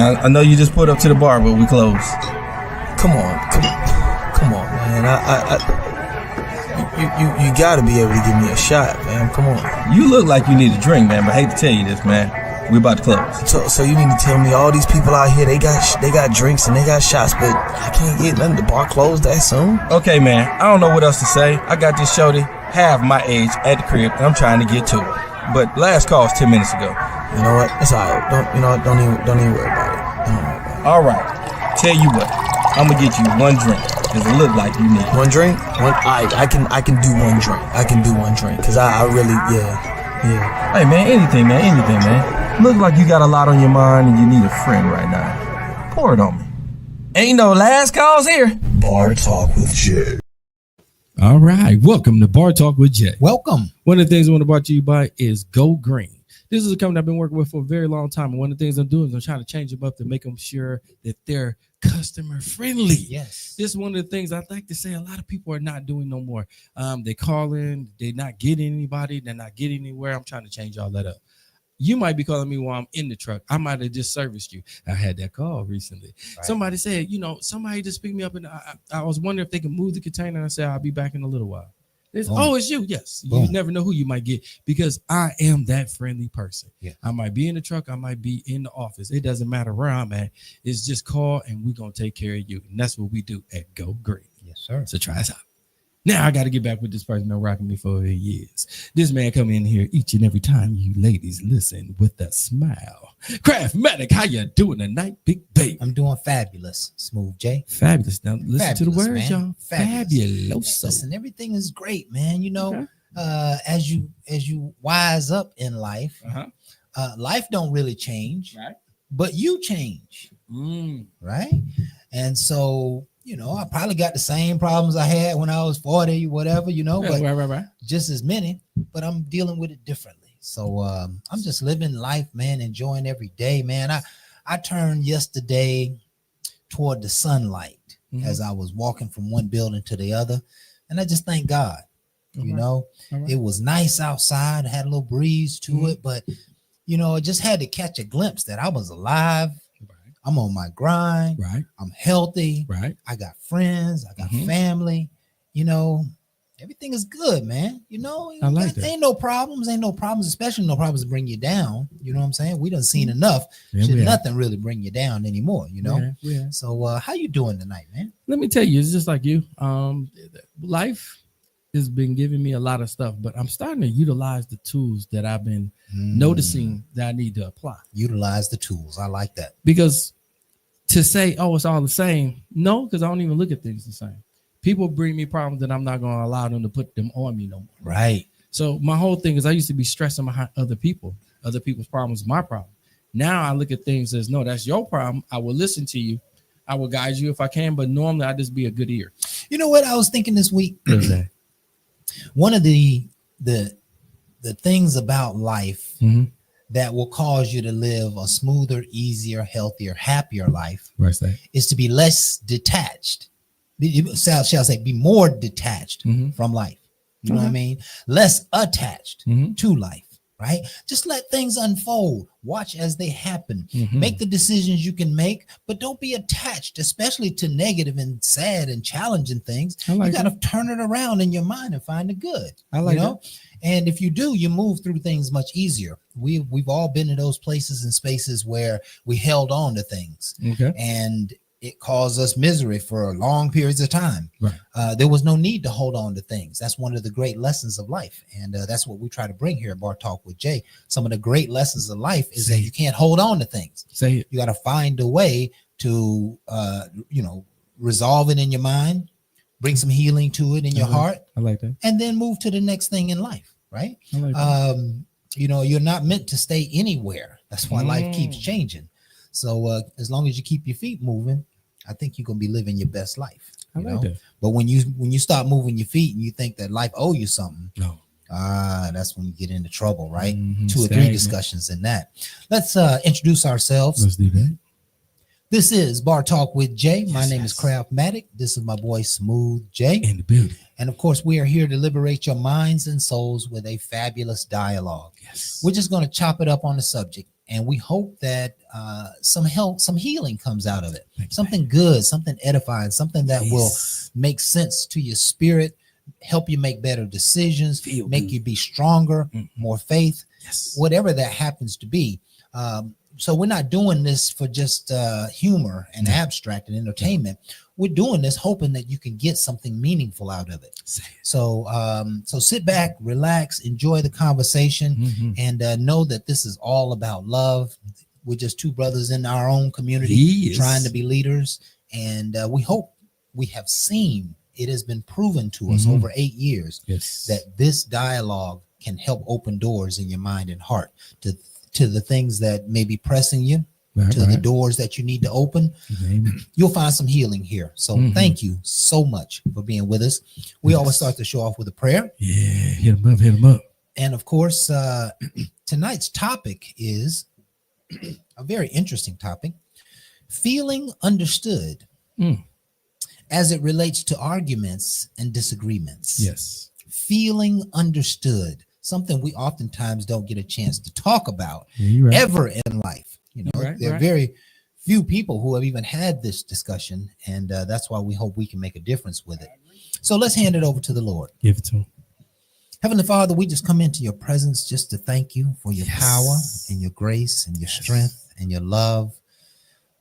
I know you just pulled up to the bar, but we closed. Come on, man. You gotta be able to give me a shot, man. Come on. You look like you need a drink, man, but I hate to tell you this, man. We about to close. So you mean to tell me all these people out here, they got drinks and they got shots, but I can't get nothing. The bar closed that soon? Okay, man. I don't know what else to say. I got this shorty half my age at the crib, and I'm trying to get to it. But last call was 10 minutes ago. You know what? It's alright. Don't even worry about it. All right. Tell you what. I'm gonna get you one drink, cause it look like you need one drink. I can do one drink. I can do one drink, cause I really yeah. Hey man, anything man. Look like you got a lot on your mind and you need a friend right now. Pour it on me. Ain't no last calls here. Bar Talk with Jay. All right, welcome to Bar Talk with Jay. Welcome. One of the things I want to brought to you by is Go Green. This is a company I've been working with for a very long time, and one of the things I'm doing is I'm trying to change them up to make them sure that they're customer friendly. Yes. This is one of the things I like to say a lot of people are not doing no more. They call in, they're not getting anybody, they're not getting anywhere. I'm trying to change all that up. You might be calling me while I'm in the truck. I might have just serviced you. I had that call recently. Right. Somebody said, somebody just picked me up, and I was wondering if they could move the container. And I said, I'll be back in a little while. It's you. Yes. Boom. You never know who you might get because I am that friendly person. Yeah. I might be in the truck. I might be in the office. It doesn't matter where I'm at. It's just call and we're going to take care of you. And that's what we do at Go Green. Yes, sir. So try us out. Now I got to get back with this person that rocking me for years. This man come in here each and every time you ladies listen with a smile. Craftmatic, how you doing tonight, big baby? I'm doing fabulous, Smooth J. Fabulous. Now listen fabulous, to the words, man. y'all. Fabulous. Listen, everything is great, man. As you wise up in life, life don't really change, right? But you change, right? And so, I probably got the same problems I had when I was 40, whatever, but right. just as many, but I'm dealing with it differently. So I'm just living life, man, enjoying every day, man. I turned yesterday toward the sunlight as I was walking from one building to the other. And I just thank God, It was nice outside. I had a little breeze to it, but, I just had to catch a glimpse that I was alive. I'm on my grind. Right. I'm healthy. Right. I got friends. I got family. Everything is good, man. I like that. Ain't no problems, especially no problems to bring you down. You know what I'm saying? We done seen enough. Should nothing really bring you down anymore, Yeah. So how you doing tonight, man? Let me tell you, it's just like you. Life has been giving me a lot of stuff, but I'm starting to utilize the tools that I've been noticing that I need to apply. Utilize the tools. I like that. Because to say, oh, it's all the same. No, because I don't even look at things the same. People bring me problems that I'm not going to allow them to put them on me no more. Right. So my whole thing is I used to be stressing behind other people's problems, my problem. Now I look at things as, no, that's your problem. I will listen to you. I will guide you if I can, but normally I just be a good ear. You know what I was thinking this week? One of the things about life that will cause you to live a smoother, easier, healthier, happier life is to be less detached. Shall I say, be more detached from life. You know what I mean? Less attached to life, right? Just let things unfold. Watch as they happen. Make the decisions you can make, but don't be attached, especially to negative and sad and challenging things. You got to turn it around in your mind and find the good. And if you do, you move through things much easier. We've all been in those places and spaces where we held on to things. And it caused us misery for long periods of time. Right. There was no need to hold on to things. That's one of the great lessons of life. And that's what we try to bring here at Bar Talk with Jay. Some of the great lessons of life is that you can't hold on to things. You got to find a way to, resolve it in your mind, bring some healing to it in your heart. I like that. And then move to the next thing in life, right? I like that. You're not meant to stay anywhere. That's why life keeps changing. So as long as you keep your feet moving, I think you're gonna be living your best life. I like that. But when you start moving your feet and you think that life owes you something, that's when you get into trouble, right? 2 or 3 discussions in that. Let's introduce ourselves. Let's do that. This is Bar Talk with Jay. My name is Craftmatic. This is my boy Smooth J. In the building. And of course, we are here to liberate your minds and souls with a fabulous dialogue. Yes. We're just going to chop it up on the subject. and we hope that some help, some healing comes out of it. Thank you, Something good, something edifying, something that will Yes. make sense to your spirit, help you make better decisions, Feel make good. you be stronger, Mhm. more faith, Yes. whatever that happens to be. So we're not doing this for just humor and No. abstract and entertainment. We're doing this hoping that you can get something meaningful out of it. Say it. So sit back, relax, enjoy the conversation, Mhm. and know that this is all about love. We're just two brothers in our own community Yes. trying to be leaders, and we hope we have seen it has been proven to us Mhm. over 8 years Yes. that this dialogue can help open doors in your mind and heart to the things that may be pressing you, Right, to the right. doors that you need to open. Amen. You'll find some healing here. So Mhm. thank you so much for being with us. We always start the show off with a prayer. Yeah, hit him up, hit him up. And of course, tonight's topic is a very interesting topic: feeling understood Mm. as it relates to arguments and disagreements. Yes. Feeling understood, something we oftentimes don't get a chance to talk about Yeah, you right. ever in life. You know, Right, there are right. very few people who have even had this discussion, and that's why we hope we can make a difference with it. So let's hand it over to the Lord. Give it to him. Heavenly Father, we just come into your presence just to thank you for your Yes. power and your grace and your strength and your love,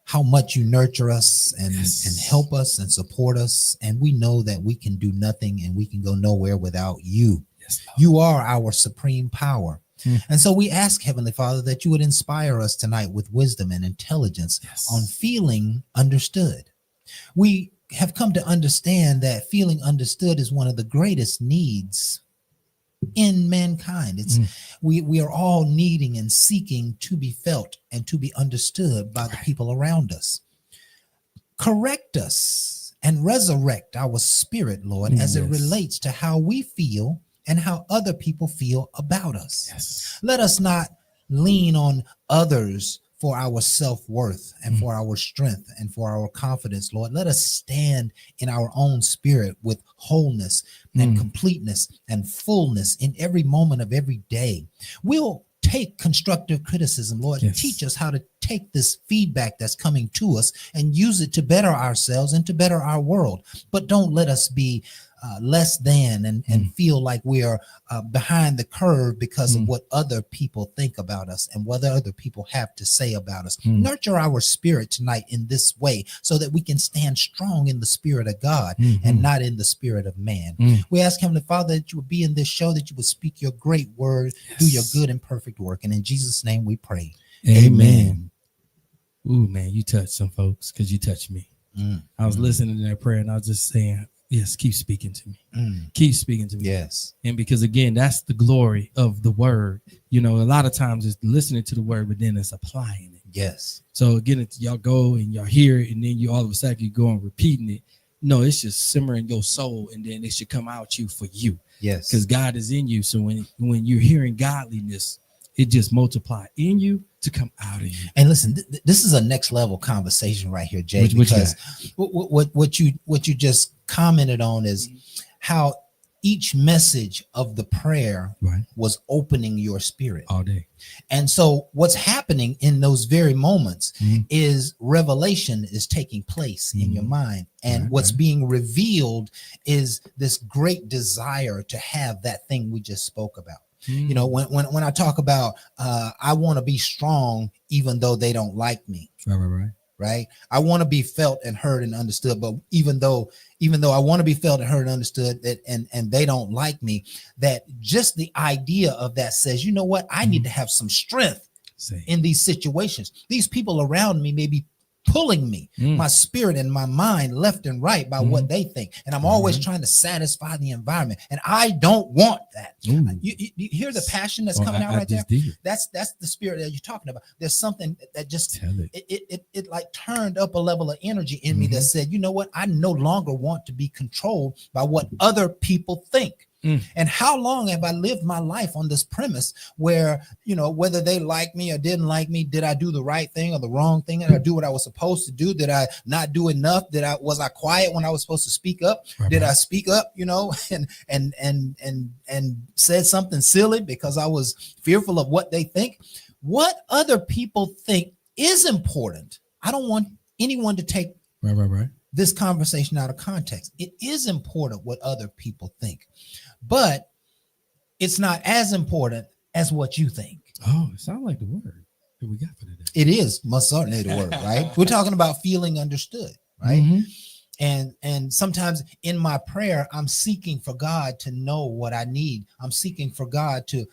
how much you nurture us and help us and support us. And we know that we can do nothing and we can go nowhere without you. Yes, Lord. You are our supreme power. Mm. And so we ask, Heavenly Father, that you would inspire us tonight with wisdom and intelligence Yes. on feeling understood. We have come to understand that feeling understood is one of the greatest needs in mankind. It's we are all needing and seeking to be felt and to be understood by the people around us. Correct us and resurrect our spirit, Lord, as it Yes. relates to how we feel and how other people feel about us. Yes. Let us not lean on others for our self-worth and for our strength and for our confidence, Lord. Let us stand in our own spirit with wholeness and completeness and fullness in every moment of every day. We'll take constructive criticism, Lord. Yes. Teach us how to take this feedback that's coming to us and use it to better ourselves and to better our world. But don't let us be less than and feel like we are behind the curve because of what other people think about us and what other people have to say about us. Nurture our spirit tonight in this way so that we can stand strong in the spirit of God and not in the spirit of man. We ask Heavenly Father that you would be in this show, that you would speak your great word, do your good and perfect work. And in Jesus' name we pray. Amen. Ooh, man, you touched some folks because you touched me. Mm. I was listening to that prayer and I was just saying, yes, keep speaking to me. Mm. Keep speaking to me. Yes. And because again, that's the glory of the word. You know, a lot of times it's listening to the word, but then it's applying it. Yes. So again, it's y'all go and y'all hear it, and then you all of a sudden you go and repeating it. No, it's just simmering your soul, and then it should come out you for you. Yes. Because God is in you. So when you're hearing godliness, it just multiply in you to come out of you. And listen, this is a next level conversation right here, Jay. What you because what you just commented on is how each message of the prayer Right. was opening your spirit. All day. And so what's happening in those very moments Mhm. is revelation is taking place in your mind. And Right, what's right. being revealed is this great desire to have that thing we just spoke about. You know, when I talk about I want to be strong even though they don't like me, Right. right? I want to be felt and heard and understood, but even though I want to be felt and heard and understood, that and they don't like me, that just the idea of that says, you know what, I need to have some strength Say. in these situations. These people around me may be pulling me, my spirit and my mind left and right by what they think, and I'm always trying to satisfy the environment, and I don't want that. You hear the passion that's coming out right there? That's the spirit that you're talking about. There's something that just Tell it. it like turned up a level of energy in me that said, you know what, I no longer want to be controlled by what other people think. And how long have I lived my life on this premise where, you know, whether they like me or didn't like me, did I do the right thing or the wrong thing? Did I do what I was supposed to do? Did I not do enough? Was I quiet when I was supposed to speak up? Did I speak up, you know, and said something silly because I was fearful of what they think? what other people think is important. I don't want anyone to take Right. this conversation out of context. It is important what other people think, but it's not as important as what you think. Oh, it sounds like the word that we got for today. It is most certainly the word, right? We're talking about feeling understood, right? Mhm. And sometimes in my prayer, I'm seeking for God to know what I need. I'm seeking for God to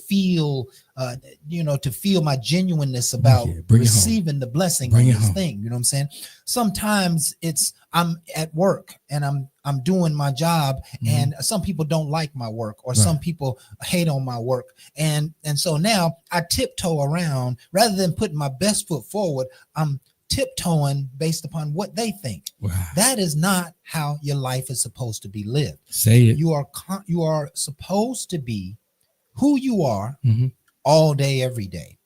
feel, to feel my genuineness about Yeah, bring it home. receiving the blessing Bring of it this home. thing. You know what I'm saying? Sometimes it's I'm at work and I'm doing my job, and some people don't like my work, or some people hate on my work, and so now I tiptoe around rather than putting my best foot forward. I'm tiptoeing based upon what they think. Wow. That is not how your life is supposed to be lived. Say it. You are supposed to be who you are Mhm. all day, every day.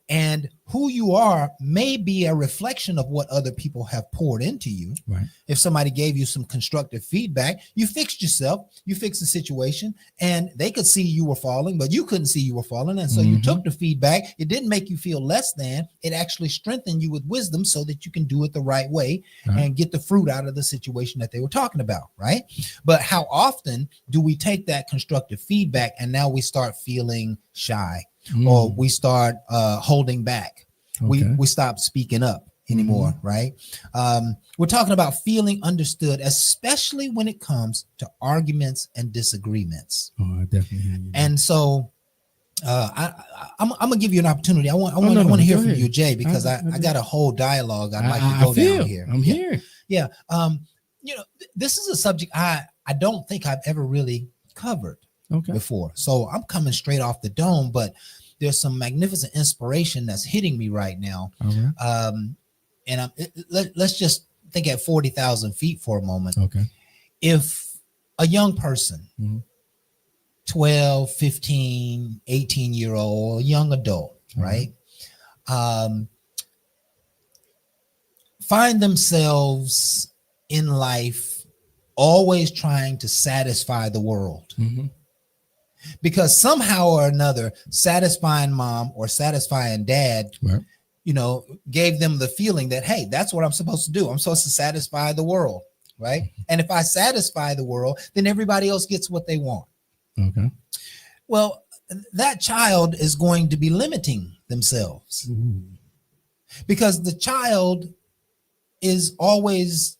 And who you are may be a reflection of what other people have poured into you. Right. If somebody gave you some constructive feedback, you fixed yourself, you fixed the situation, and they could see you were falling, but you couldn't see you were falling. And so you took the feedback. It didn't make you feel less than. It actually strengthened you with wisdom so that you can do it the right way and get the fruit out of the situation that they were talking about, right? But how often do we take that constructive feedback and now we start feeling shy? Or we start holding back. Okay. We stop speaking up anymore, right? We're talking about feeling understood, especially when it comes to arguments and disagreements. Oh, I definitely hear you. And so I'm gonna give you an opportunity. I want to hear Go from ahead. you, Jay, because I got a whole dialogue I'd like to go down here. I'm here. Yeah. This is a subject I don't think I've ever really covered Okay. before. So I'm coming straight off the dome, but there's some magnificent inspiration that's hitting me right now. All right. And let's just think at 40,000 feet for a moment. Okay. If a young person, Mhm. 12, 15, 18-year-old, young adult, right? Find themselves in life always trying to satisfy the world. Mhm. Because somehow or another, satisfying mom or satisfying dad, Right. gave them the feeling that, hey, that's what I'm supposed to do. I'm supposed to satisfy the world, right? And if I satisfy the world, then everybody else gets what they want. Okay. Well, that child is going to be limiting themselves because the child is always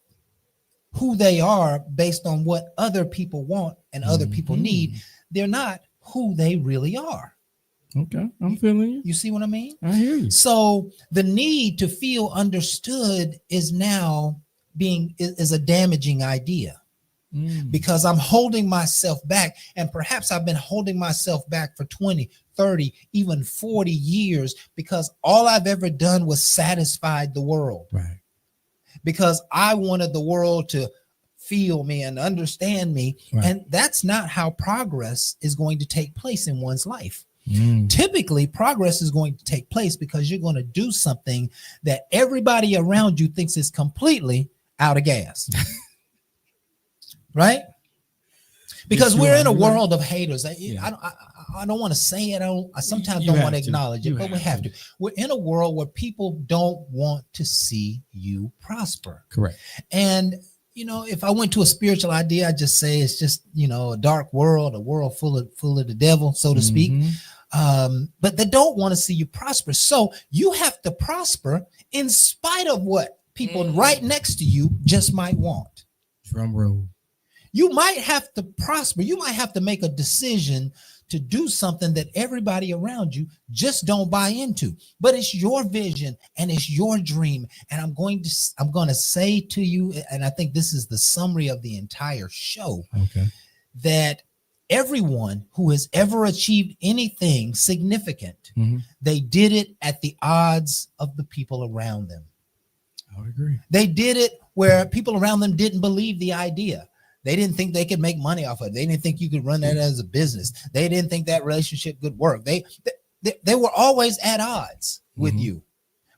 who they are based on what other people want and other people need. They're not who they really are. Okay. I'm feeling you. You see what I mean? I hear you. So the need to feel understood is now is a damaging idea because I'm holding myself back, and perhaps I've been holding myself back for 20, 30, even 40 years because all I've ever done was satisfied the world. Right. Because I wanted the world to feel me and understand me. Right. And that's not how progress is going to take place in one's life. Mm. Typically, progress is going to take place because you're going to do something that everybody around you thinks is completely out of gas. Right? Because Yes, we're you in a are. world of haters. Yeah. I don't want to say it. I sometimes You don't have want to to. acknowledge it, You but we have to. We're in a world where people don't want to see you prosper. Correct. And if I went to a spiritual idea, I'd just say it's just a dark world, a world full of the devil, so to speak. But they don't want to see you prosper. So you have to prosper in spite of what people right next to you just might want. Drum roll. You might have to prosper. You might have to make a decision to do something that everybody around you just don't buy into. But it's your vision and it's your dream. And I'm going to say to you, and I think this is the summary of the entire show, Okay. that everyone who has ever achieved anything significant, they did it at the odds of the people around them. I would agree. They did it where people around them didn't believe the idea. They didn't think they could make money off of it. They didn't think you could run that as a business. They didn't think that relationship could work. They were always at odds with you.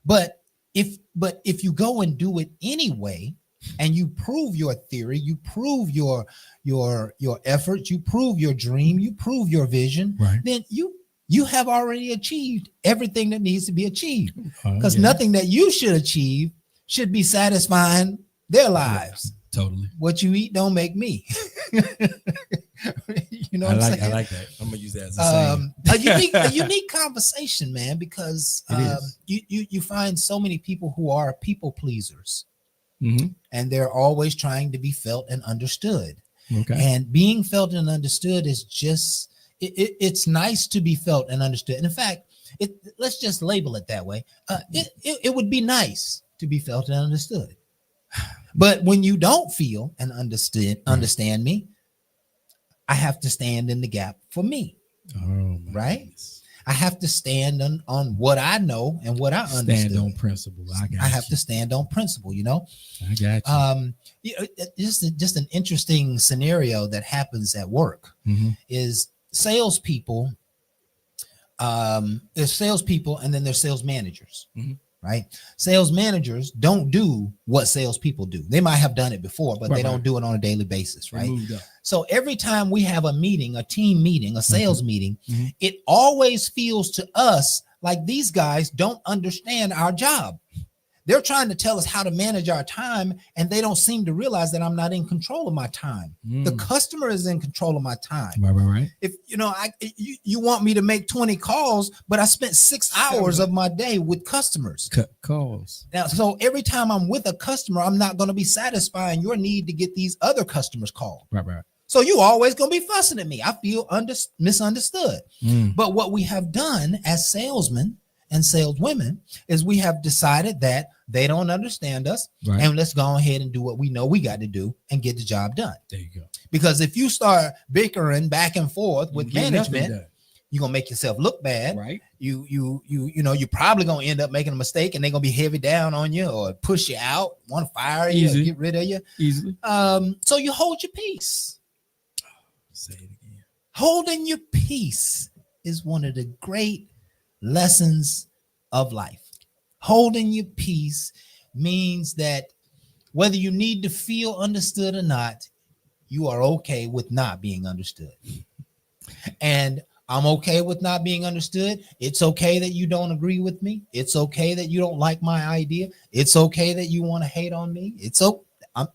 But if you go and do it anyway, and you prove your theory, you prove your effort, you prove your dream, you prove your vision, Right. then you you have already achieved everything that needs to be achieved, because yeah. nothing that you should achieve should be satisfying their lives. Totally. What you eat don't make me. You know I what I'm like saying? I like that. I'm gonna use that as a saying. a unique conversation, man, because you find so many people who are people pleasers, Mhm. and they're always trying to be felt and understood. Okay. And being felt and understood is just it's nice to be felt and understood. And in fact, let's just label it that way. It would be nice to be felt and understood. But when you don't feel and understand me, I have to stand in the gap for me. Oh, my Right? goodness. I have to stand on what I know and what I understand. Stand on principle. I have to stand on principle, you know. I got you. Just an interesting scenario that happens at work Mhm. is salespeople. There's salespeople, and then there's sales managers. Mhm. Right? Sales managers don't do what salespeople do. They might have done it before, but they don't do it on a daily basis, They right? moved up. So every time we have a meeting, a team meeting, a sales meeting, Mhm. it always feels to us like these guys don't understand our job. They're trying to tell us how to manage our time, and they don't seem to realize that I'm not in control of my time. The customer is in control of my time. Right. If you want me to make 20 calls, but I spent 6 hours of my day with customers. Cut calls. Now, so every time I'm with a customer, I'm not going to be satisfying your need to get these other customers called. Right. So you always going to be fussing at me. I feel misunderstood. Mm. But what we have done as salesmen and saleswomen is we have decided that they don't understand us, Right. and let's go ahead and do what we know we got to do and get the job done. There you go. Because if you start bickering back and forth with Get nothing management, done. you're gonna make yourself look bad. Right. You're probably gonna end up making a mistake, and they're gonna be heavy down on you or push you out, want to fire you, or Easy. get rid of you. Easily. So you hold your peace. Say it again. Holding your peace is one of the great lessons of life. Holding your peace means that whether you need to feel understood or not, you are okay with not being understood. And I'm okay with not being understood. It's okay that you don't agree with me. It's okay that you don't like my idea. It's okay that you want to hate on me. I'm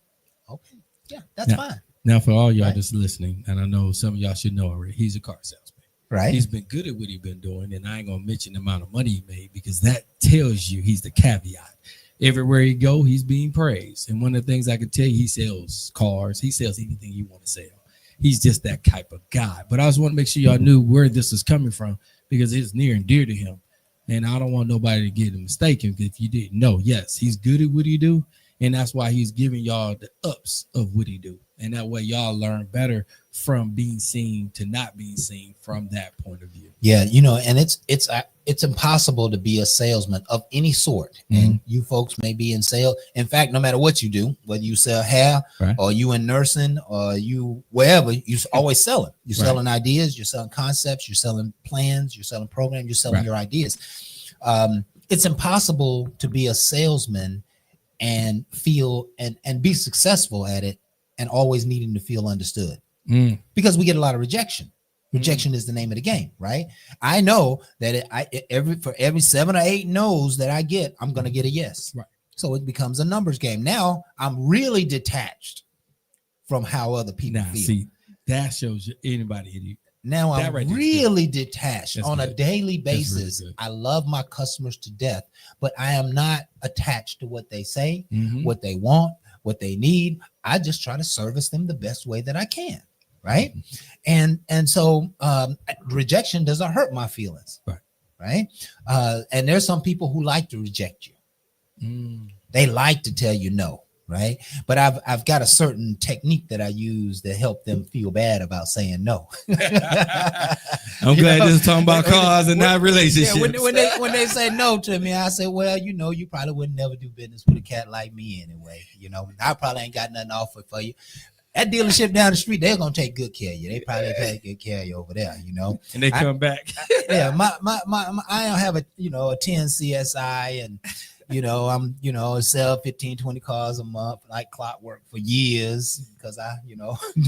okay. Yeah, that's fine. Now, for all y'all Right. that's listening, and I know some of y'all should know already, he's a car salesman. Right. He's been good at what he's been doing, and I ain't gonna mention the amount of money he made because that tells you he's the caveat. Everywhere he go, he's being praised. And one of the things I can tell you, he sells cars. He sells anything you want to sell. He's just that type of guy. But I just want to make sure y'all knew where this is coming from because it's near and dear to him. And I don't want nobody to get it mistaken. If you didn't know, yes, he's good at what he do. And that's why he's giving y'all the ups of what he do. And that way y'all learn better from being seen to not being seen from that point of view. Yeah, and it's impossible to be a salesman of any sort. And you folks may be in sales. In fact, no matter what you do, whether you sell hair Right. or you in nursing or you wherever, you're always selling. You're Right. selling ideas, you're selling concepts, you're selling plans, you're selling programs, you're selling Right. your ideas. It's impossible to be a salesman and feel and be successful at it and always needing to feel understood. Because we get a lot of rejection. Rejection is the name of the game, right? I know that for every 7 or 8 no's that I get, I'm going to get a yes. Right. So it becomes a numbers game. Now I'm really detached from how other people Now, feel. see, that shows you anybody. Now that I'm right there is really detached That's on a good. daily That's really basis. good. I love my customers to death, but I am not attached to what they say, what they want, what they need. I just try to service them the best way that I can. Right. And so rejection doesn't hurt my feelings. Right. And there's some people who like to reject you. They like to tell you no. Right. But I've got a certain technique that I use to help them feel bad about saying no. I'm glad this is talking about cars and not relationships. Yeah, when they say no to me, I say, well, you probably would never do business with a cat like me anyway. I probably ain't got nothing to offer for you. That dealership down the street, they're gonna take good care of you. They probably take good care of you over there, And they come back. Yeah, I don't have a 10 CSI, and I'm sell 15, 20 cars a month like clockwork for years because I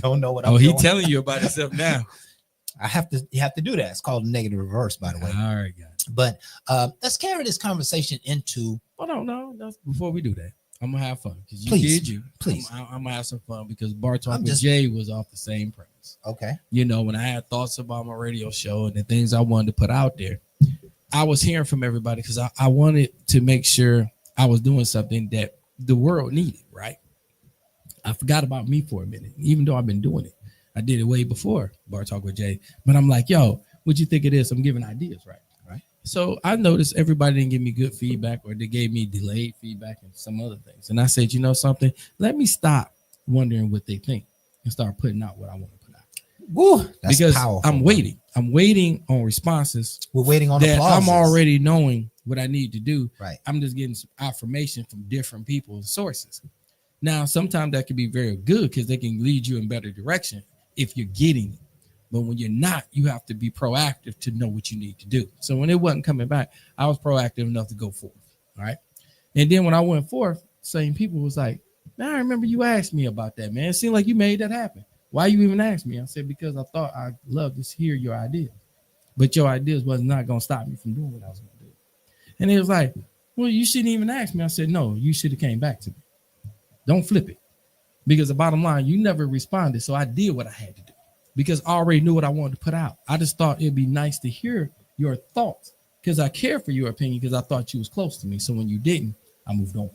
don't know what I'm Oh, he doing. telling you about himself now. You have to do that. It's called negative reverse, by the way. All right, guys. But let's carry this conversation into. Oh no. Before we do that, I'm gonna have fun because you Please, did you. please. I'm gonna have some fun because Bar Talk I'm with just- Jay was off the same premise. Okay. You know, when I had thoughts about my radio show and the things I wanted to put out there, I was hearing from everybody because I wanted to make sure I was doing something that the world needed, right? I forgot about me for a minute, even though I've been doing it. I did it way before Bar Talk with Jay, but I'm like, yo, what you think it is? I'm giving ideas, right? Right. So I noticed everybody didn't give me good feedback, or they gave me delayed feedback and some other things. And I said, you know something? Let me stop wondering what they think and start putting out what I want to put out. Woo, that's because powerful. I'm waiting. I'm waiting on responses We're waiting on that applauses. I'm already knowing what I need to do. Right. I'm just getting some affirmation from different people and sources. Now, sometimes that can be very good because they can lead you in better direction if you're getting it. But when you're not, you have to be proactive to know what you need to do. So when it wasn't coming back, I was proactive enough to go forth. All right. And then when I went forth, same people was like, man, I remember you asked me about that, man. It seemed like you made that happen. Why you even asked me? I said, because I thought I'd love to hear your ideas. But your ideas was not going to stop me from doing what I was going to do. And it was like, well, you shouldn't even ask me. I said, no, you should have came back to me. Don't flip it. Because the bottom line, you never responded. So I did what I had to do because I already knew what I wanted to put out. I just thought it'd be nice to hear your thoughts because I care for your opinion because I thought you was close to me. So when you didn't, I moved on.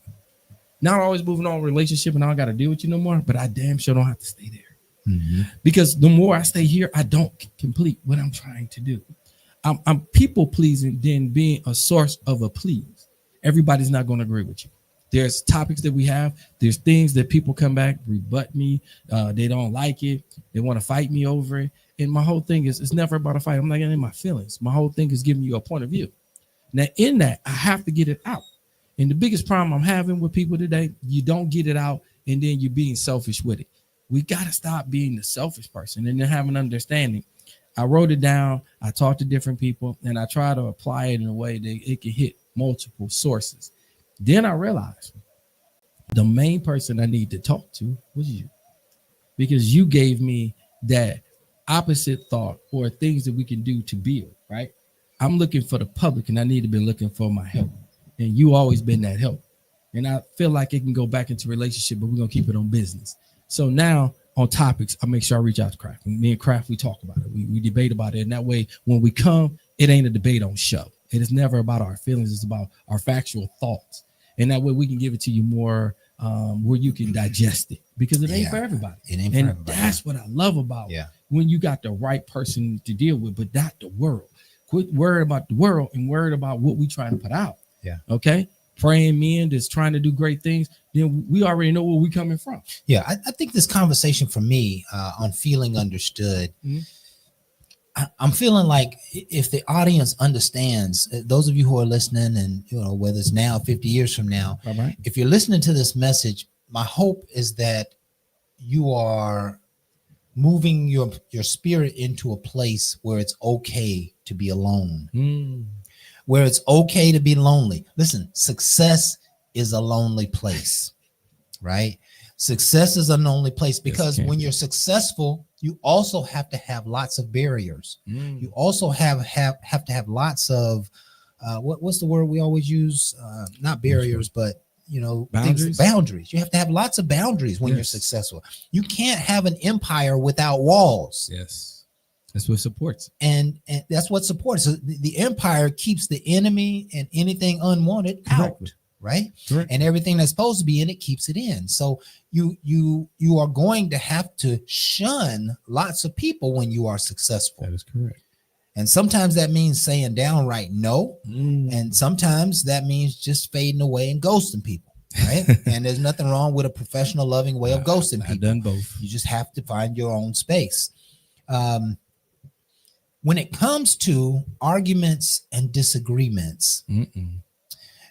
Not always moving on in a relationship and I don't got to deal with you no more, but I damn sure don't have to stay there. Because the more I stay here, I don't complete what I'm trying to do. I'm people pleasing than being a source of a please. Everybody's not going to agree with you. There's topics that we have. There's things that people come back, rebut me. They don't like it. They want to fight me over it. And my whole thing is, it's never about a fight. I'm not getting in my feelings. My whole thing is giving you a point of view. Now, in that, I have to get it out. And the biggest problem I'm having with people today, you don't get it out, and then you're being selfish with it. We got to stop being the selfish person and then have an understanding. I wrote it down. I talked to different people, and I try to apply it in a way that it can hit multiple sources. Then I realized the main person I need to talk to was you, because you gave me that opposite thought or things that we can do to build, right? I'm looking for the public, and I need to be looking for my help. And you always been that help. And I feel like it can go back into relationship, but we're going to keep it on business. So now on topics, I make sure I reach out to Kraft. Me and Kraft, we talk about it. We debate about it. And that way, when we come, it ain't a debate on show. It is never about our feelings. It's about our factual thoughts. And that way we can give it to you more where you can digest it, because it ain't for everybody. It ain't for and everybody. that's what I love about Yeah. when you got the right person to deal with, but not the world. Quit worrying about the world and worried about what we trying to put out. Yeah. Okay. Praying men that's trying to do great things, then we already know where we coming from. Yeah, I think this conversation for me on feeling understood, I'm feeling like if the audience understands, those of you who are listening, and whether it's now, 50 years from now, All right. if you're listening to this message, my hope is that you are moving your spirit into a place where it's okay to be alone. Where it's okay to be lonely. Listen, success is a lonely place, right? Success is a lonely place because when you're successful, you also have to have lots of barriers. You also have to have lots of what's the word we always use? Not barriers, but Boundaries? Boundaries. You have to have lots of boundaries when you're successful. You can't have an empire without walls. Yes. That's what supports. And that's what supports. So the empire keeps the enemy and anything unwanted Correctly. out, right? Correct. And everything that's supposed to be in it keeps it in. So you are going to have to shun lots of people when you are successful. That is correct. And sometimes that means saying downright no. And sometimes that means just fading away and ghosting people, right? And there's nothing wrong with a professional, loving way of ghosting I've people. done both. You just have to find your own space. When it comes to arguments and disagreements,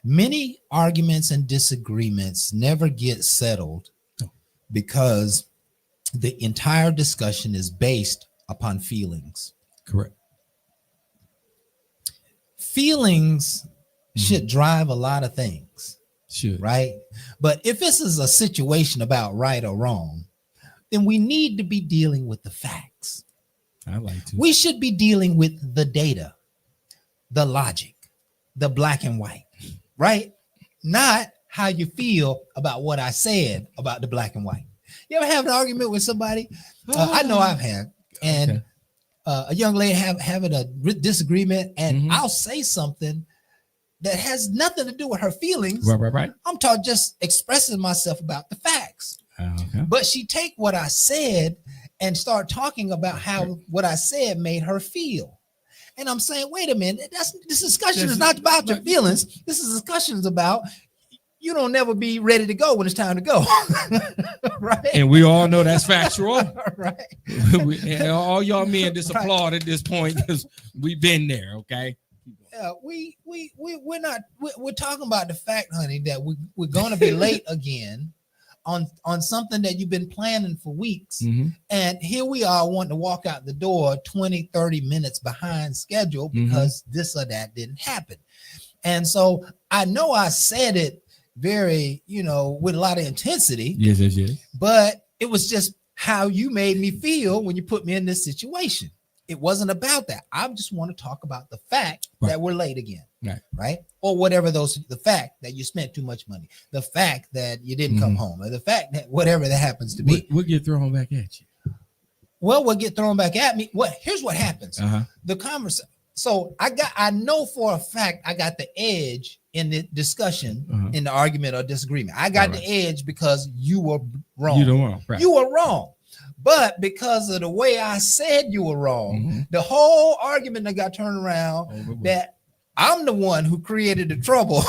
many arguments and disagreements never get settled because the entire discussion is based upon feelings. Correct. Feelings should drive a lot of things, Should. right? But if this is a situation about right or wrong, then we need to be dealing with the facts. I like to. We should be dealing with the data, the logic, the black and white, right? Not how you feel about what I said about the black and white. You ever have an argument with somebody? I know I've had, and a young lady having a disagreement, and I'll say something that has nothing to do with her feelings. Right. I'm talking just expressing myself about the facts. Okay. But she take what I said and start talking about how what I said made her feel. And I'm saying, wait a minute, this discussion is not about your feelings. This is discussions about you don't never be ready to go when it's time to go. Right. And we all know that's factual. Right. All y'all men just applaud at this point because we've been there, okay? Yeah, we're talking about the fact, honey, that we're gonna be late again on something that you've been planning for weeks. And here we are wanting to walk out the door 20-30 minutes behind schedule because this or that didn't happen. And so I know I said it very, with a lot of intensity. Yes. But it was just how you made me feel when you put me in this situation. It wasn't about that. I just want to talk about the fact that we're late again. Right. Or whatever the fact that you spent too much money, the fact that you didn't come home, or the fact that whatever that happens to be. We'll get thrown back at you. Well, we'll get thrown back at me. Here's what happens. The conversation. So I know for a fact I got the edge in the discussion, in the argument or disagreement. I got the edge because you were wrong. You were wrong. But because of the way I said you were wrong, the whole argument that got turned around that I'm the one who created the trouble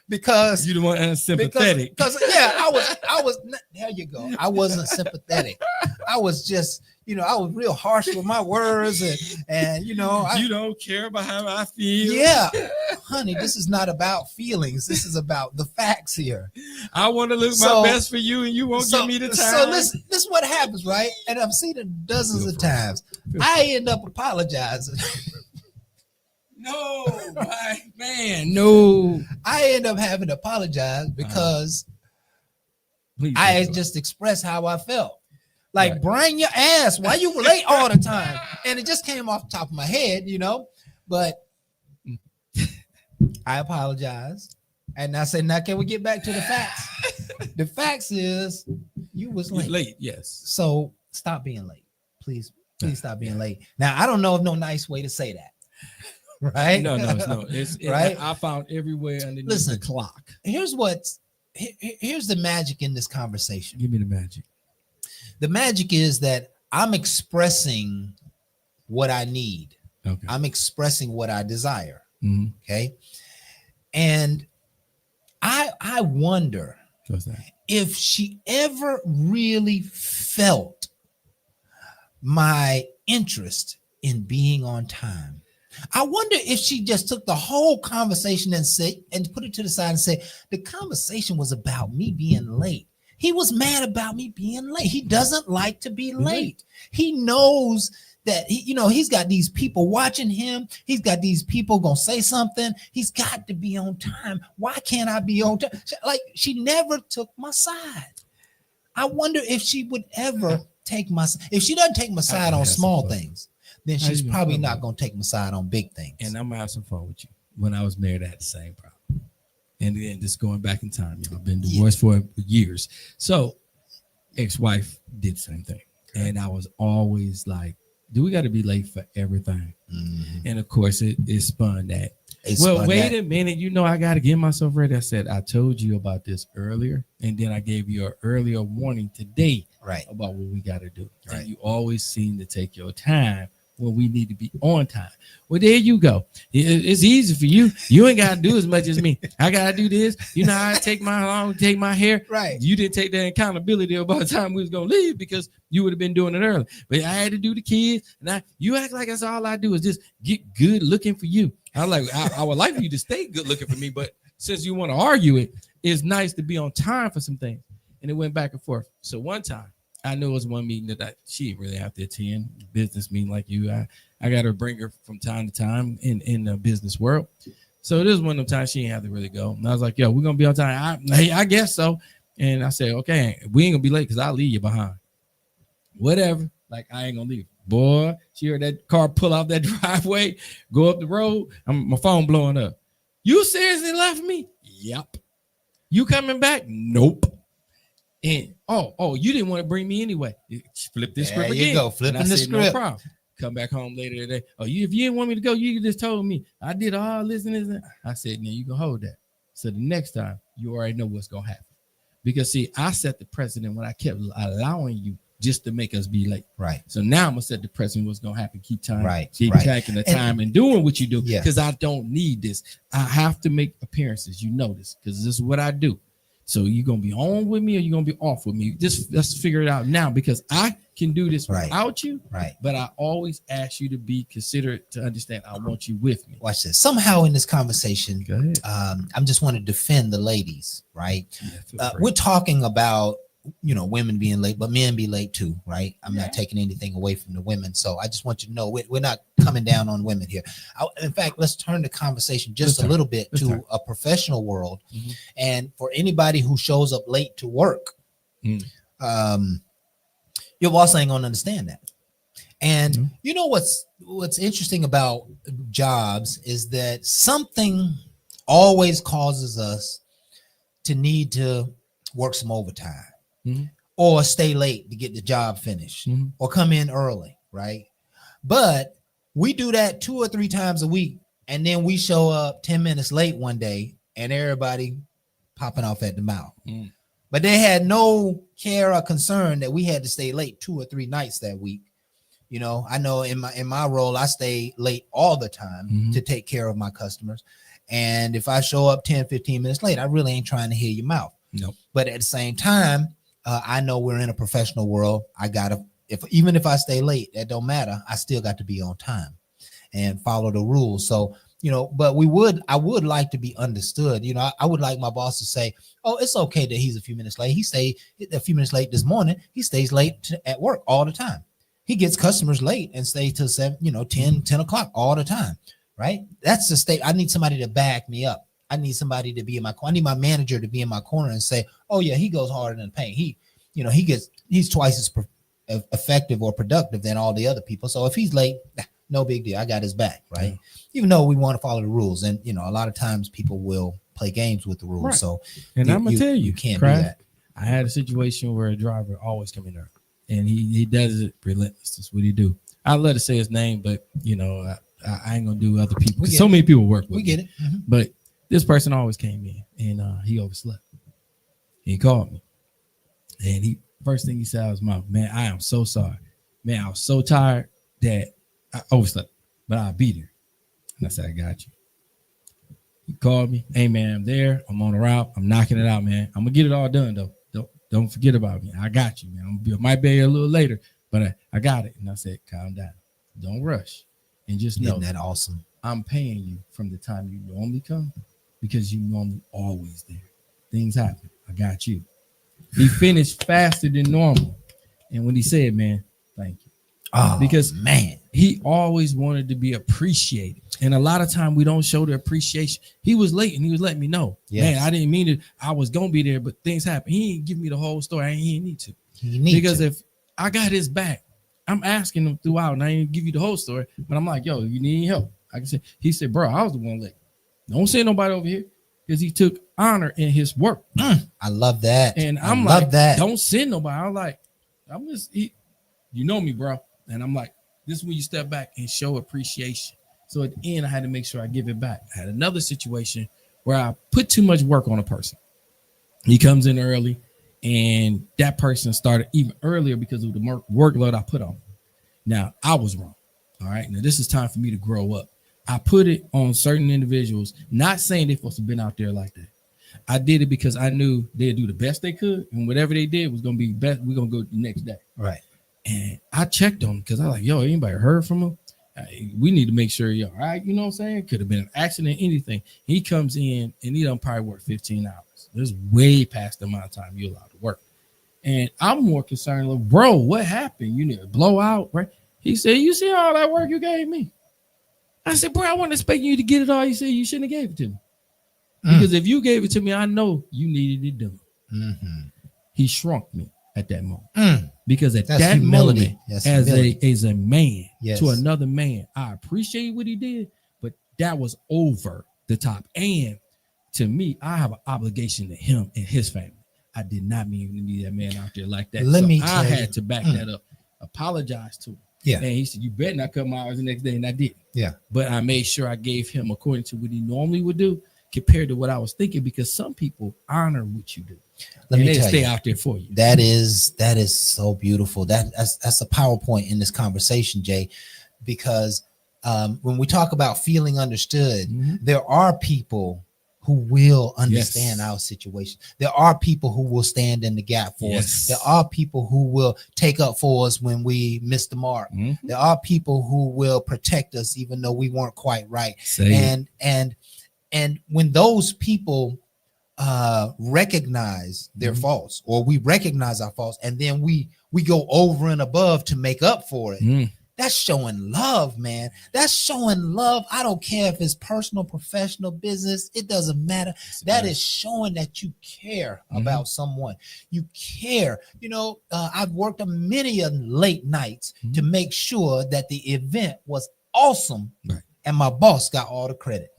because you're the one unsympathetic. Because I was there you go. I wasn't sympathetic. I was just, I was real harsh with my words and you don't care about how I feel. Yeah, honey, this is not about feelings. This is about the facts here. I want to look my best for you and you won't give me the time. So this is what happens, right? And I've seen it dozens of times. I end up apologizing. No, man, no. I end up having to apologize because I just expressed how I felt. Like, Brian, your ass, why you late all the time? And it just came off the top of my head, but I apologize. And I said, now can we get back to the facts? The facts is you was late. Late, yes. So stop being late. Please stop being late. Now, I don't know of no nice way to say that. Right? No. It's right. I found every way underneath the clock. Here's the magic in this conversation. Give me the magic. The magic is that I'm expressing what I need. Okay. I'm expressing what I desire. Okay. And I wonder if she ever really felt my interest in being on time. I wonder if she just took the whole conversation and put it to the side and say, the conversation was about me being late. He was mad about me being late. He doesn't like to be late. He knows that he's got these people watching him. He's got these people gonna say something. He's got to be on time. Why can't I be on time? Like, she never took my side. I wonder if she would ever take my side. If she doesn't take my side on small things, then she's probably not gonna take my side on big things. And I'm gonna have some fun with you. When I was married, I had the same problem. And then just going back in time, I've been divorced for years. So ex-wife did the same thing. And I was always like, do we got to be late for everything? And of course it spun that. Wait a minute. I got to get myself ready. I said, I told you about this earlier. And then I gave you an earlier warning today about what we got to do. Right. And you always seem to take your time when we need to be on time. Well, there you go. It's easy for you. You ain't got to do as much as me. I got to do this. I take my hair. Right. You didn't take that accountability about the time we was going to leave because you would have been doing it early. But I had to do the kids. And you act like that's all I do is just get good looking for you. I was like, I would like for you to stay good looking for me. But since you want to argue it, it's nice to be on time for some things. And it went back and forth. So one time, I know it was one meeting that she didn't really have to attend, business meeting like you. I got to bring her from time to time in the business world. So this is one of the times she didn't have to really go. And I was like, yo, we're going to be on time. I guess so. And I said, okay, we ain't going to be late because I'll leave you behind. Whatever. Like, I ain't going to leave. Boy, she heard that car pull off that driveway, go up the road. My phone blowing up. You seriously left me? Yep. You coming back? Nope. And you didn't want to bring me anyway. Flip this script again. There you go, flipping the script. No problem. Come back home later today. If you didn't want me to go, you just told me. I did all this and this. I said, now you can hold that. So the next time, you already know what's going to happen. Because, see, I set the precedent when I kept allowing you just to make us be late. Right. So now I'm going to set the precedent what's going to happen. Keep time. Right. Keep tracking the time and doing what you do. Yeah. Because I don't need this. I have to make appearances. You know this. Because this is what I do. So you're going to be on with me or you're going to be off with me. Just let's figure it out now because I can do this without you. Right. But I always ask you to be considerate to understand I want you with me. Watch this. Somehow in this conversation, Go ahead. I'm just want to defend the ladies, right? We're talking about, women being late, but men be late too, right? I'm not taking anything away from the women. So I just want you to know we're not coming down on women here. In fact, let's turn the conversation just a little bit to a professional world. Mm-hmm. And for anybody who shows up late to work, your boss ain't gonna understand that. And you know what's interesting about jobs is that something always causes us to need to work some overtime. Mm-hmm. Or stay late to get the job finished, or come in early, right? But we do that 2 or 3 times a week, and then we show up 10 minutes late one day, and everybody popping off at the mouth. But they had no care or concern that we had to stay late 2 or 3 nights that week. I know in my role, I stay late all the time to take care of my customers. And if I show up 10, 15 minutes late, I really ain't trying to hear your mouth. Nope. But at the same time, I know we're in a professional world. I gotta, even if I stay late, that don't matter. I still got to be on time and follow the rules. So, but I would like to be understood. I would like my boss to say, oh, it's okay that he's a few minutes late. He stayed a few minutes late this morning. He stays late at work all the time. He gets customers late and stays till 7, 10 o'clock all the time. Right. That's the state. I need somebody to back me up. I need somebody to be in my corner. I need my manager to be in my corner and say, oh yeah, he goes harder than the paint. He's twice as effective or productive than all the other people. So if he's late, no big deal. I got his back, right? Yeah. Even though we want to follow the rules, and a lot of times people will play games with the rules. Right. So, and I'm gonna tell you, can't do that. I had a situation where a driver always come in there, and he does it relentless. That's what he do. I'll let it say his name, but I ain't gonna do other people. So many people work with. We get it, but this person always came in, and he overslept. He called me, and first thing he said was, "Man, I am so sorry. Man, I was so tired that I overslept, but I'll be there." And I said, "I got you." He called me, "Hey man, I'm there. I'm on the route. I'm knocking it out, man. I'm gonna get it all done though. Don't forget about me. I got you, man. Might be a little later, but I got it." And I said, "Calm down. Don't rush, and just know isn't that awesome? I'm paying you from the time you normally come." Because you normally always there. Things happen. I got you. He finished faster than normal. And when he said, man, thank you. Oh, because man, he always wanted to be appreciated. And a lot of time we don't show the appreciation. He was late and he was letting me know. Yes. Man, I didn't mean it. I was going to be there, but things happen. He didn't give me the whole story. He didn't need to. Because if I got his back, I'm asking him throughout and I didn't give you the whole story. But I'm like, yo, you need help. I can say, he said, bro, I was the one late. Don't send nobody over here because he took honor in his work. I love that. And I'm like, don't send nobody. I'm like, you know me, bro. And I'm like, this is when you step back and show appreciation. So at the end, I had to make sure I give it back. I had another situation where I put too much work on a person. He comes in early and that person started even earlier because of the workload I put on him. Now, I was wrong. All right. Now, this is time for me to grow up. I put it on certain individuals, not saying they're supposed to have been out there like that. I did it because I knew they'd do the best they could, and whatever they did was going to be best. We're going to go the next day. Right. And I checked on him because I was like, yo, anybody heard from him? We need to make sure you're all right. You know what I'm saying? Could have been an accident, anything. He comes in, and he done probably work 15 hours. That's way past the amount of time you're allowed to work. And I'm more concerned, like, bro, what happened? You need a blowout, right? He said, you see all that work you gave me? I said, bro, I wasn't expecting you to get it all. You said you shouldn't have gave it to me. Because if you gave it to me, I know you needed it done. Mm-hmm. He shrunk me at that moment. because at That's that humility. moment, That's as humility. a man Yes. to another man, I appreciate what he did, but that was over the top. And to me, I have an obligation to him and his family. I did not mean to be that man out there like that. Let so me I tell had you. to back that up, apologize to him. Yeah. And he said, "You better not come out the next day," and I did. Yeah. But I made sure I gave him according to what he normally would do, compared to what I was thinking, because some people honor what you do. Let and me they tell stay you. out there for you. That is so beautiful. That's a PowerPoint in this conversation, Jay, because when we talk about feeling understood, there are people who will understand our situation. There are people who will stand in the gap for us. There are people who will take up for us when we miss the mark. There are people who will protect us even though we weren't quite right. And when those people recognize their faults, or we recognize our faults, and then we go over and above to make up for it, that's showing love, man. That's showing love. I don't care if it's personal, professional, business, it doesn't matter. That is showing that you care about someone. You care. You know, I've worked on many late nights to make sure that the event was awesome, and my boss got all the credit.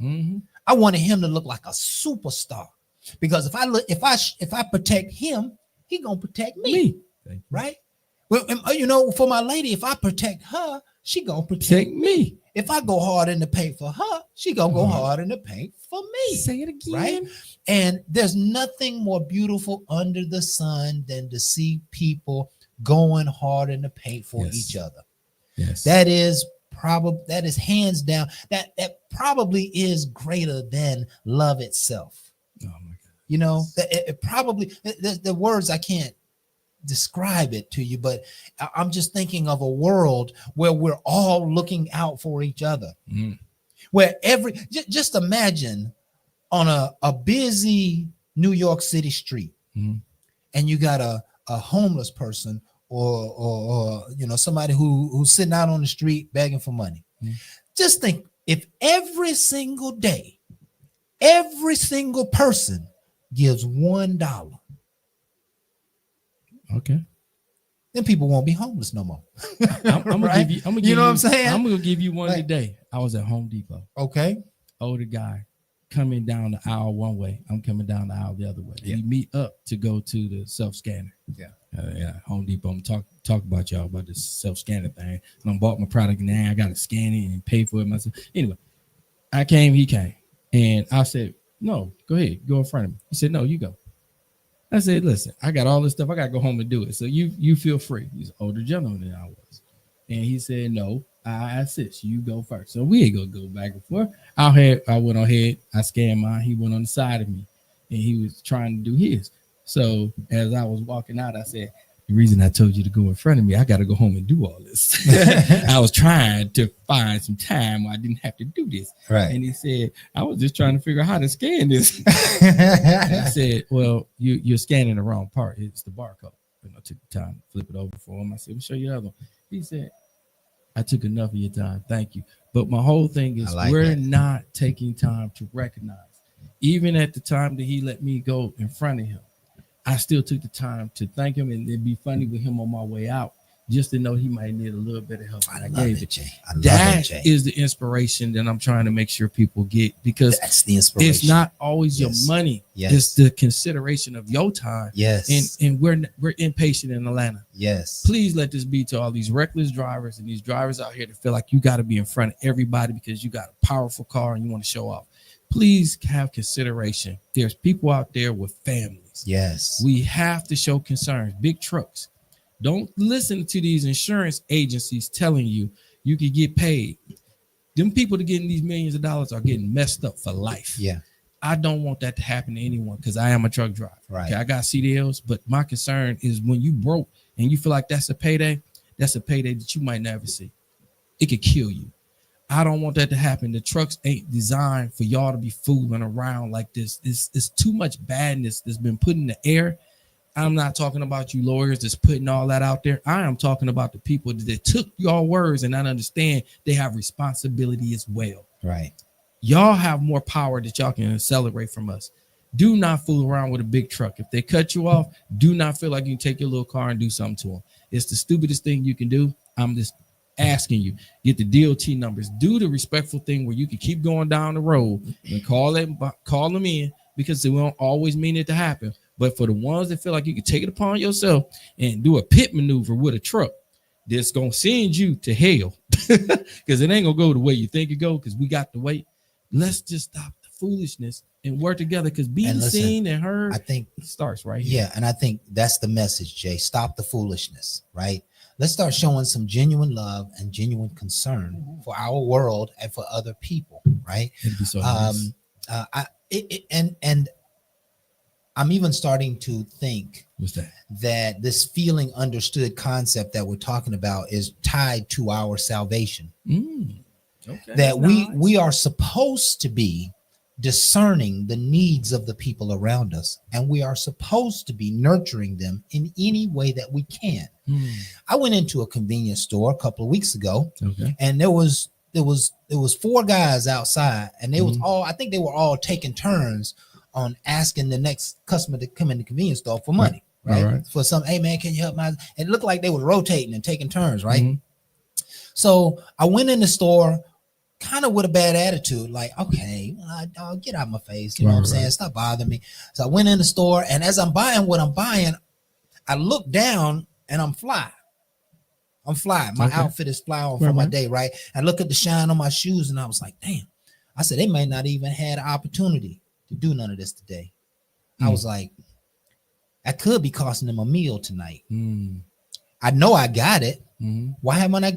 I wanted him to look like a superstar, because if I protect him, he gonna protect me. Right? Well, you know, for my lady, if I protect her, she gonna protect me. If I go hard in the paint for her, she gonna go hard in the paint for me. Say it again. Right? And there's nothing more beautiful under the sun than to see people going hard in the paint for each other. Yes. That is hands down. That probably is greater than love itself. Oh my God. You know, it probably, the words I can't describe it to you, but I'm just thinking of a world where we're all looking out for each other. Where just imagine on a busy New York City street, and you got a homeless person or you know, somebody who's sitting out on the street begging for money. Just think, if every single day, every single person gives $1, okay, then people won't be homeless no more. I'm gonna give you. You know what I'm saying? I'm gonna give you one today. I was at Home Depot. Okay. Older guy coming down the aisle one way. I'm coming down the aisle the other way. We meet up to go to the self scanner. Home Depot. I'm talk about y'all about this self scanner thing. And I bought my product now. I got to scan it and pay for it myself. Anyway, I came. He came, and I said, "No, go ahead, go in front of me." He said, "No, you go." I said, "Listen, I got all this stuff. I got to go home and do it. So you feel free." He's an older gentleman than I was. And he said, "No, I assist. You go first." So we ain't going to go back and forth. I went ahead. I scanned mine. He went on the side of me, and he was trying to do his. So as I was walking out, I said, "The reason I told you to go in front of me, I got to go home and do all this." I was trying to find some time where I didn't have to do this. Right. And he said, "I was just trying to figure out how to scan this." And I said, "Well, you're scanning the wrong part. It's the barcode." And I took the time to flip it over for him. I said, "We'll show you the other one." He said, "I took enough of your time. Thank you." But my whole thing is, we're not taking time to recognize. Even at the time that he let me go in front of him, I still took the time to thank him and then be funny with him on my way out, just to know he might need a little bit of help. I gave it. Jay. That is the inspiration that I'm trying to make sure people get, because that's the inspiration. It's not always your money. Yes. It's the consideration of your time. Yes. And we're impatient in Atlanta. Yes. Please let this be to all these reckless drivers and these drivers out here that feel like you got to be in front of everybody because you got a powerful car and you want to show off. Please have consideration. There's people out there with families. Yes. We have to show concerns. Big trucks. Don't listen to these insurance agencies telling you you can get paid. Them people that getting these millions of dollars are getting messed up for life. Yeah. I don't want that to happen to anyone because I am a truck driver. Right. Okay, I got CDLs, but my concern is when you broke and you feel like that's a payday that you might never see. It could kill you. I don't want that to happen. The trucks ain't designed for y'all to be fooling around like this. It's too much badness that's been put in the air. I'm not talking about you lawyers that's putting all that out there. I am talking about the people that took your words and not understand they have responsibility as well. Right. Y'all have more power that y'all can accelerate from us. Do not fool around with a big truck. If they cut you off, do not feel like you can take your little car and do something to them. It's the stupidest thing you can do. I'm just asking you, get the DOT numbers, do the respectful thing where you can keep going down the road and call them in, because they won't always mean it to happen. But for the ones that feel like you can take it upon yourself and do a pit maneuver with a truck that's going to send you to hell, because it ain't going to go the way you think it go, because we got to wait. Let's just stop the foolishness and work together, because being seen and heard, I think, starts right here. Yeah, and I think that's the message, Jay. Stop the foolishness, right? Let's start showing some genuine love and genuine concern for our world and for other people, right? It'd be so nice. And I'm even starting to think What's that? that this feeling understood concept that we're talking about is tied to our salvation. Okay. That we are supposed to be discerning the needs of the people around us, and we are supposed to be nurturing them in any way that we can. I went into a convenience store a couple of weeks ago, and there was 4 guys outside, and they was all, I think they were all taking turns on asking the next customer to come in the convenience store for money, right? For some, hey man, can you help my? It looked like they were rotating and taking turns, right? So I went in the store kind of with a bad attitude, like, okay, I'll get out of my face, you know what I'm saying? Stop bothering me. So I went in the store, and as I'm buying what I'm buying, I look down and I'm fly. My outfit is fly on for my day, right? I look at the shine on my shoes, and I was like, damn. I said, they might not even had an opportunity to do none of this today. I was like, I could be costing them a meal tonight. I know I got it. Why am I not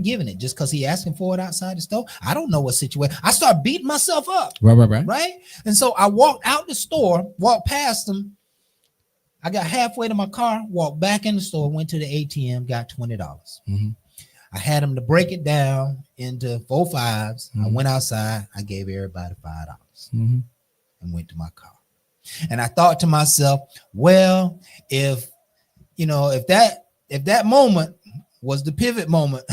giving it? Just because he asking for it outside the store? I don't know what situation. I start beating myself up. Right. And so I walked out the store, walked past them. I got halfway to my car, walked back in the store, went to the ATM, got $20. I had him to break it down into 4 5s. I went outside. I gave everybody $5 and went to my car. And I thought to myself, well, if that moment was the pivot moment,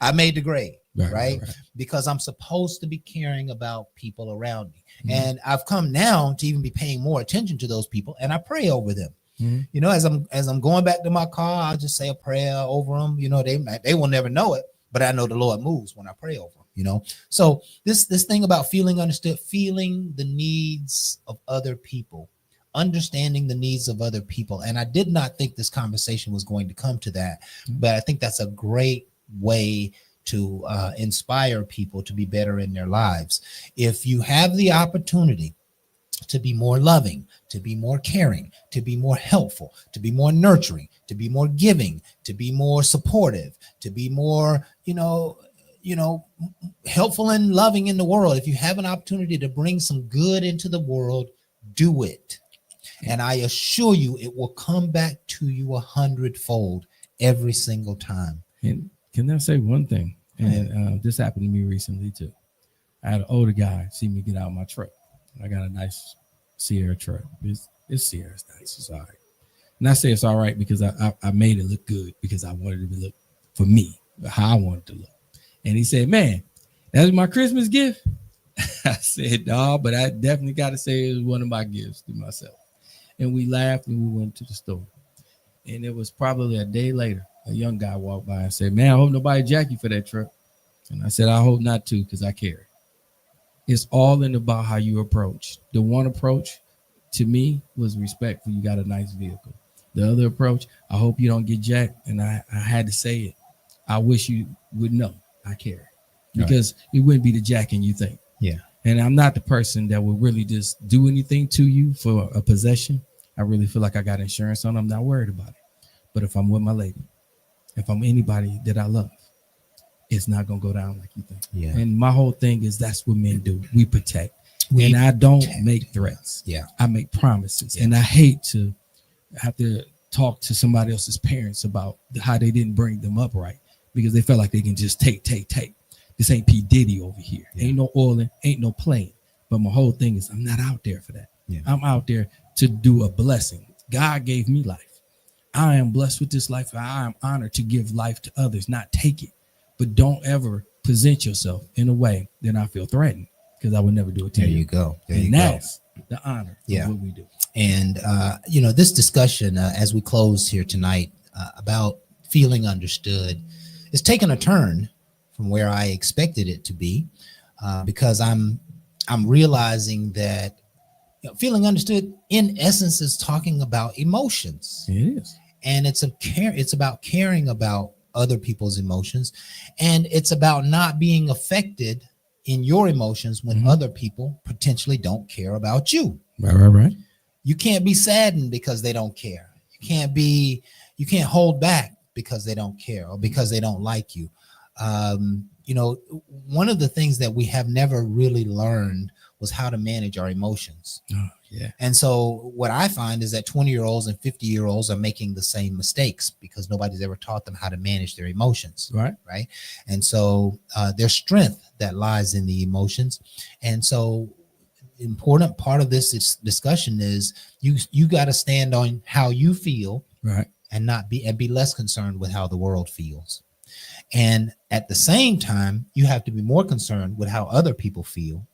I made the grade, right? Because I'm supposed to be caring about people around me. And I've come now to even be paying more attention to those people, and I pray over them. You know, as I'm going back to my car, I'll just say a prayer over them. You know, they will never know it, but I know the Lord moves when I pray over them, you know? So this thing about feeling understood, feeling the needs of other people, understanding the needs of other people. And I did not think this conversation was going to come to that, but I think that's a great way to inspire people to be better in their lives. If you have the opportunity to be more loving, to be more caring, to be more helpful, to be more nurturing, to be more giving, to be more supportive, to be more, helpful and loving in the world. If you have an opportunity to bring some good into the world, do it. And I assure you, it will come back to you 100-fold every single time. And can I say one thing? And this happened to me recently too. I had an older guy see me get out of my truck. I got a nice Sierra truck. It's Sierra. It's nice. It's all right. And I say it's all right because I made it look good, because I wanted it to look for me, how I wanted it to look. And he said, man, that's my Christmas gift. I said, no, but I definitely got to say it was one of my gifts to myself. And we laughed and we went to the store. And it was probably a day later, a young guy walked by and said, man, I hope nobody jack you for that truck. And I said, I hope not too, because I care. It's all in about how you approach. The one approach to me was respectful. You got a nice vehicle. The other approach, I hope you don't get jacked. And I had to say it. I wish you would know I care, because it wouldn't be the jacking you think. Yeah. And I'm not the person that will really just do anything to you for a possession. I really feel like I got insurance on. I'm not worried about it. But if I'm with my lady, if I'm anybody that I love, it's not going to go down like you think. Yeah. And my whole thing is that's what men do. We protect. And I don't make threats. Yeah. I make promises. Yeah. And I hate to have to talk to somebody else's parents about how they didn't bring them up right, because they felt like they can just take. This ain't P. Diddy over here. Yeah. Ain't no oiling, ain't no playing. But my whole thing is I'm not out there for that. Yeah. I'm out there to do a blessing. God gave me life. I am blessed with this life. I am honored to give life to others, not take it. But don't ever present yourself in a way that I feel threatened, because I would never do it to you. There you go. And that's the honor Yeah. of what we do. And you know, this discussion as we close here tonight about feeling understood is taking a turn from where I expected it to be, because I'm realizing that, you know, feeling understood in essence is talking about emotions. It is. And it's about caring about other people's emotions, and it's about not being affected in your emotions when other people potentially don't care about you. Right. You can't be saddened because they don't care. You can't hold back because they don't care or because they don't like you. You know, one of the things that we have never really learned was how to manage our emotions. Oh, yeah. And so what I find is that 20-year-olds and 50-year-olds are making the same mistakes because nobody's ever taught them how to manage their emotions. Right. And so there's strength that lies in the emotions. And so important part of this discussion is you got to stand on how you feel, right, and be less concerned with how the world feels. And at the same time, you have to be more concerned with how other people feel,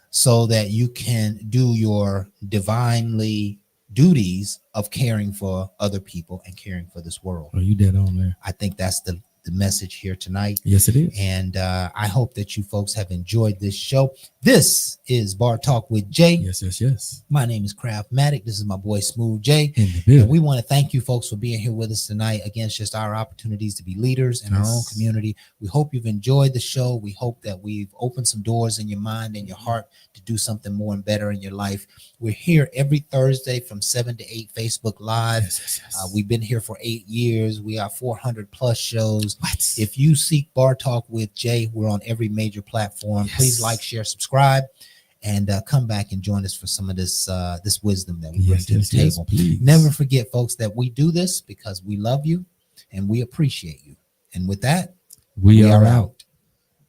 so that you can do your divinely duties of caring for other people and caring for this world. Oh, you dead on there. I think that's the message here tonight. Yes, it is. And I hope that you folks have enjoyed this show. This is Bar Talk with Jay. Yes. My name is Craftmatic. This is my boy Smooth Jay. In the building. And we want to thank you folks for being here with us tonight. Again, it's just our opportunities to be leaders in our own community. We hope you've enjoyed the show. We hope that we've opened some doors in your mind and your heart to do something more and better in your life. We're here every Thursday from 7 to 8 Facebook Live. Yes. We've been here for 8 years. We are 400 plus shows. What? If you seek Bar Talk with Jay, we're on every major platform. Yes. Please like, share, subscribe, and come back and join us for some of this wisdom that we bring to the table. Please. Never forget, folks, that we do this because we love you and we appreciate you. And with that, we are out.